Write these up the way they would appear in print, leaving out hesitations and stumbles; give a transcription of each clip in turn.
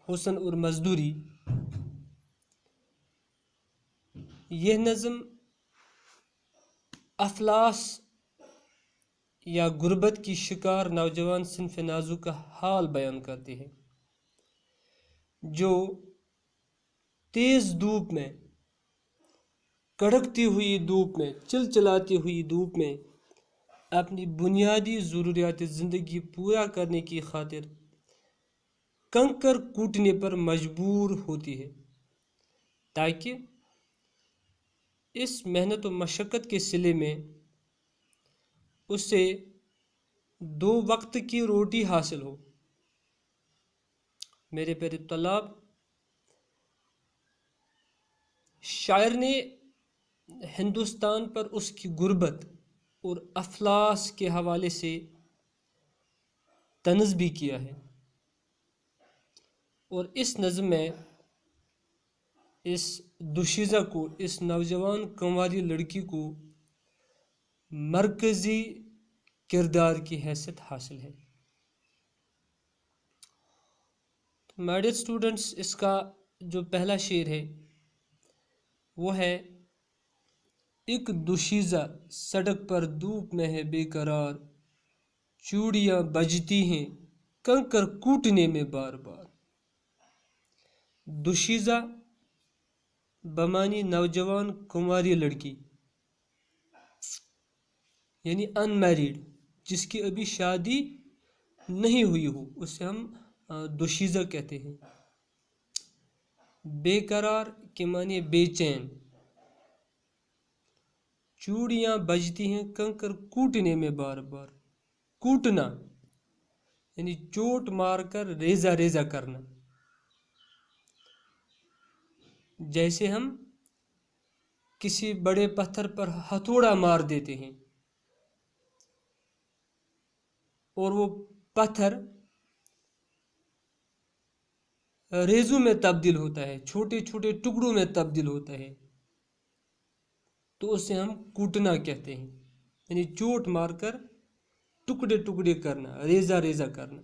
حسن اور مزدوری، یہ نظم افلاس یا غربت کی شکار نوجوان صنف نازک کا حال بیان کرتی ہے، جو تیز دھوپ میں، کڑکتی ہوئی دھوپ میں، چلچلاتی ہوئی دھوپ میں اپنی بنیادی ضروریات زندگی پورا کرنے کی خاطر کنکر کوٹنے پر مجبور ہوتی ہے، تاکہ اس محنت و مشقت کے صلے میں اسے 2 وقت کی روٹی حاصل ہو۔ میرے پیارے طلاب، شاعر نے ہندوستان پر اس کی غربت اور افلاس کے حوالے سے طنز بھی کیا ہے، اور اس نظم میں اس دوشیزہ کو، اس نوجوان کنواری لڑکی کو مرکزی کردار کی حیثیت حاصل ہے۔ مائی ڈیئر اسٹوڈنٹس، اس کا جو پہلا شعر ہے وہ ہے: ایک دوشیزہ سڑک پر دھوپ میں ہے بے قرار، چوڑیاں بجتی ہیں کنکر کوٹنے میں بار بار۔ دوشیزہ بمانی نوجوان کنواری لڑکی، یعنی ان میریڈ، جس کی ابھی شادی نہیں ہوئی ہو، اسے ہم دوشیزہ کہتے ہیں۔ بے قرار کے معنی بے چین، چوڑیاں بجتی ہیں کنکر کوٹنے میں بار بار۔ کوٹنا یعنی چوٹ مار کر ریزہ ریزہ کرنا، جیسے ہم کسی بڑے پتھر پر ہتھوڑا مار دیتے ہیں اور وہ پتھر ریزوں میں تبدیل ہوتا ہے، چھوٹے چھوٹے ٹکڑوں میں تبدیل ہوتا ہے، تو اسے ہم کوٹنا کہتے ہیں، یعنی چوٹ مار کر ٹکڑے ٹکڑے کرنا، ریزہ ریزہ کرنا۔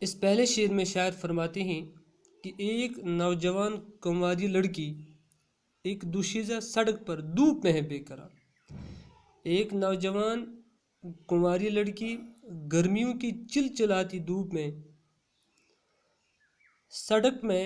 اس پہلے شعر میں شاعر فرماتے ہیں کہ ایک نوجوان کنواری لڑکی ایک دوشیزہ سڑک پر دھوپ میں ہے بے قرار۔ ایک نوجوان کنواری لڑکی گرمیوں کی چلچلاتی دھوپ میں سڑک میں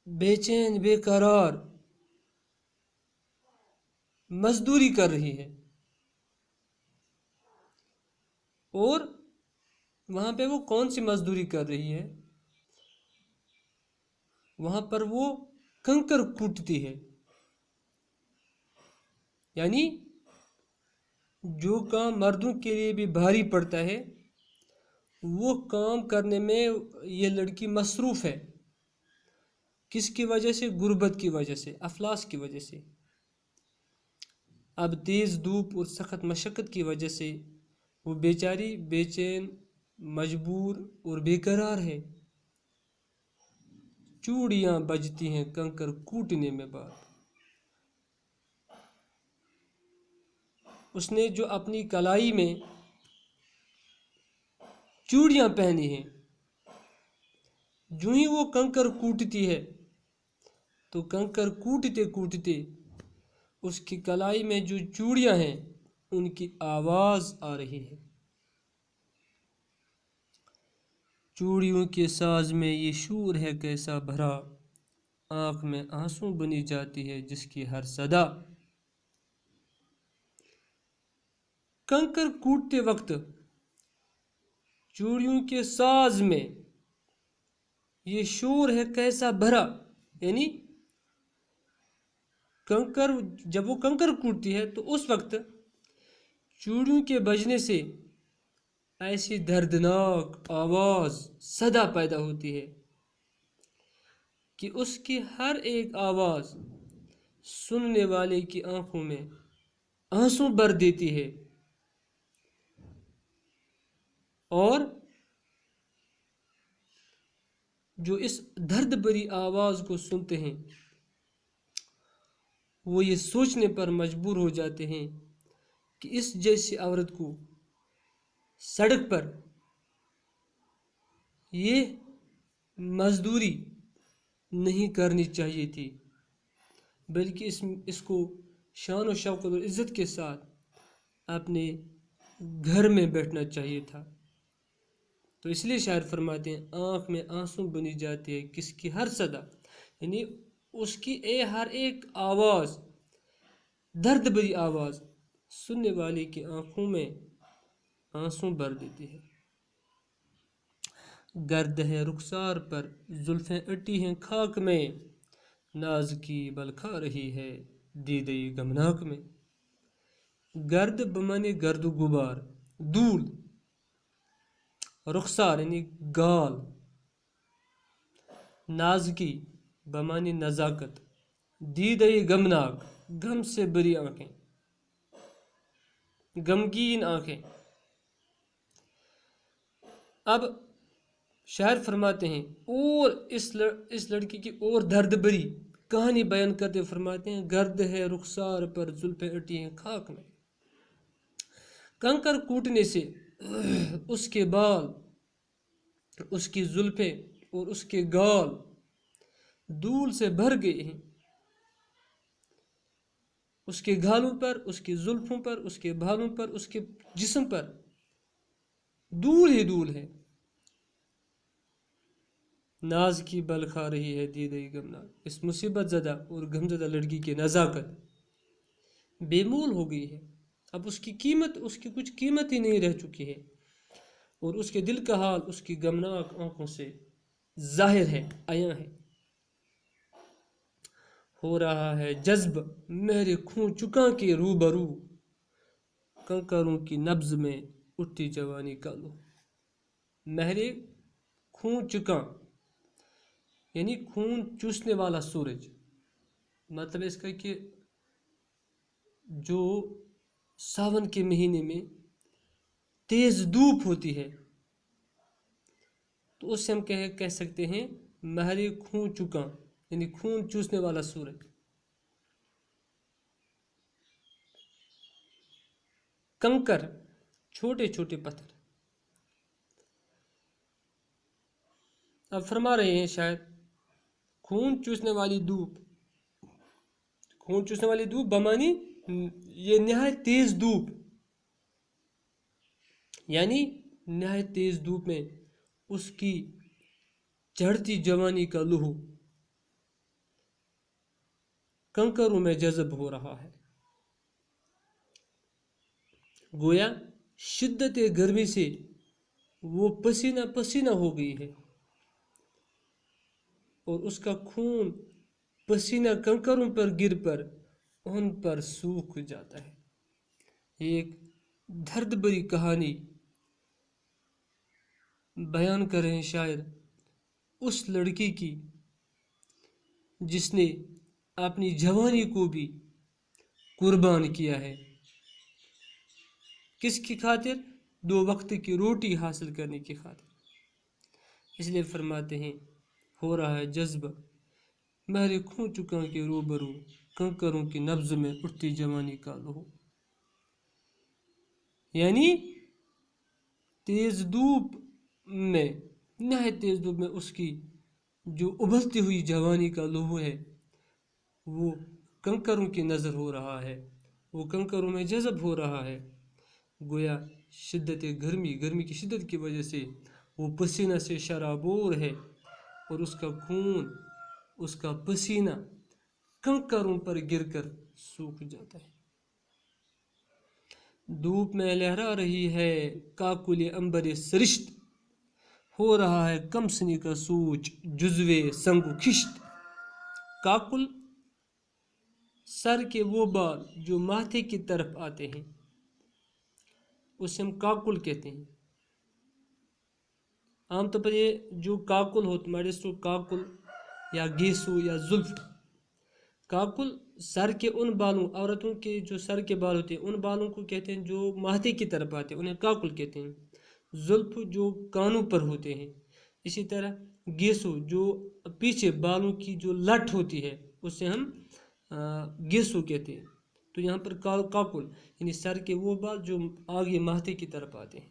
بے چین بے قرار مزدوری کر رہی ہے، اور وہاں پہ وہ کون سی مزدوری کر رہی ہے؟ وہاں پر وہ کنکر کوٹتی ہے، یعنی جو کام مردوں کے لیے بھی بھاری پڑتا ہے وہ کام کرنے میں یہ لڑکی مصروف ہے۔ کس کی وجہ سے؟ غربت کی وجہ سے، افلاس کی وجہ سے۔ اب تیز دھوپ اور سخت مشقت کی وجہ سے وہ بیچاری بے چین، مجبور اور بے قرار ہے۔ چوڑیاں بجتی ہیں کنکر کوٹنے میں بار۔ اس نے جو اپنی کلائی میں چوڑیاں پہنی ہیں، جو ہی وہ کنکر کوٹتی ہے تو کنکر کوٹتے کوٹتے اس کی کلائی میں جو چوڑیاں ہیں ان کی آواز آ رہی ہے۔ چوڑیوں کے ساز میں یہ شور ہے کیسا بھرا، آنکھ میں آنسو بنی جاتی ہے جس کی ہر صدا۔ کنکر کوٹتے وقت چوڑیوں کے ساز میں یہ شور ہے کیسا بھرا، یعنی کنکر، جب وہ کنکر کوٹتی ہے تو اس وقت چوڑیوں کے بجنے سے ایسی دردناک آواز، صدا پیدا ہوتی ہے کہ اس کی ہر ایک آواز سننے والے کی آنکھوں میں آنسو بھر دیتی ہے، اور جو اس درد بھری آواز کو سنتے ہیں وہ یہ سوچنے پر مجبور ہو جاتے ہیں کہ اس جیسی عورت کو سڑک پر یہ مزدوری نہیں کرنی چاہیے تھی، بلکہ اس کو شان و شوکت اور عزت کے ساتھ اپنے گھر میں بیٹھنا چاہیے تھا۔ تو اس لیے شاعر فرماتے ہیں آنکھ میں آنسو بنی جاتی ہے کس کی ہر صدا، یعنی اس کی ہر ایک آواز، درد بھری آواز سننے والے کی آنکھوں میں آنسو بھر دیتی ہے۔ گرد ہے رخسار پر زلفیں اٹی ہیں خاک میں، ناز کی بل کھا رہی ہے دیدے غمناک میں۔ گرد بمانے گرد و غبار، دھول، رخسار یعنی گال، نازکی بمانے نزاکت، دیدے غمناک غم سے بری آنکھیں، غمگین آنکھیں۔ اب شاعر فرماتے ہیں اور اس لڑکی کی اور درد بری کہانی بیان کرتے فرماتے ہیں گرد ہے رخسار پر زلفیں اٹی ہیں خاک میں، کنکر کوٹنے سے اس کے بال، اس کی زلفیں اور اس کے گال دھول سے بھر گئے ہیں، اس کے گالوں پر، اس کی زلفوں پر، اس کے بالوں پر، اس کے جسم پر دھول ہی دھول ہے۔ ناز کی بل کھا رہی ہے دیدے غمناک، اس مصیبت زدہ اور غمزدہ لڑکی کی نزاکت بے مول ہو گئی ہے، اب اس کی قیمت، اس کی کچھ قیمت ہی نہیں رہ چکی ہے، اور اس کے دل کا حال اس کی غمناک آنکھوں سے ظاہر ہے، عیاں ہے۔ ہو رہا ہے جذب مہر خوں چکاں کے روبرو، کنکروں کی نبض میں اٹھتی جوانی کا لو۔ مہر خوں چکاں یعنی خون چوسنے والا سورج، مطلب اس کا کہ جو ساون کے مہینے میں تیز دھوپ ہوتی ہے تو اس سے ہم کہہ سکتے ہیں مہر خون چکاں یعنی خون چوسنے والا سورج۔ کنکر چھوٹے چھوٹے پتھر، اب فرما رہے ہیں شاید خون چوسنے والی دھوپ، خون چوسنے والی دھوپ بمانی یہ نہایت تیز دھوپ، یعنی نہایت تیز دھوپ میں اس کی چڑھتی جوانی کا لہو کنکروں میں جذب ہو رہا ہے، گویا شدت گرمی سے وہ پسینہ پسینہ ہو گئی ہے اور اس کا خون پسینہ کنکروں پر گر پر ان پر سوکھ جاتا ہے۔ ایک درد بری کہانی بیان کر رہے ہیں شاعر اس لڑکی کی جس نے اپنی جوانی کو بھی قربان کیا ہے، کس کی خاطر؟ 2 وقت کی روٹی حاصل کرنے کی خاطر۔ اس لیے فرماتے ہیں ہو رہا ہے جذب مہر خوں چکاں کے روبرو، کنکروں کی نبض میں اٹھتی جوانی کا لہو، یعنی تیز دھوپ میں، نہایت تیز دھوپ میں اس کی جو ابلتی ہوئی جوانی کا لہو ہے وہ کنکروں کی نظر ہو رہا ہے، وہ کنکروں میں جذب ہو رہا ہے، گویا شدت گرمی کی شدت کی وجہ سے وہ پسینہ سے شرابور ہے اور اس کا خون، اس کا پسینہ کنکروں پر گر کر سوکھ جاتا ہے۔ دھوپ میں لہرا رہی ہے کاکل عنبر سرشت، ہو رہا ہے کم سنی کا سوچ جزوے سنگ و خشت۔ کاکل سر کے وہ بال جو ماتھے کی طرف آتے ہیں اسے ہم کاکل کہتے ہیں۔ عام طور پر یہ جو کاکل ہوتا ہے کاکل یا گیسو یا زلف، کاکل سر کے ان بالوں، عورتوں کے جو سر کے بال ہوتے ہیں ان بالوں کو کہتے ہیں جو ماتھے کی طرف آتے ہیں، انہیں کاکل کہتے ہیں۔ زلف جو کانوں پر ہوتے ہیں، اسی طرح گیسو جو پیچھے بالوں کی جو لٹ ہوتی ہے اسے ہم گیسو کہتے ہیں۔ تو یہاں پر کاکل یعنی سر کے وہ بال جو آگے ماتھے کی طرف آتے ہیں۔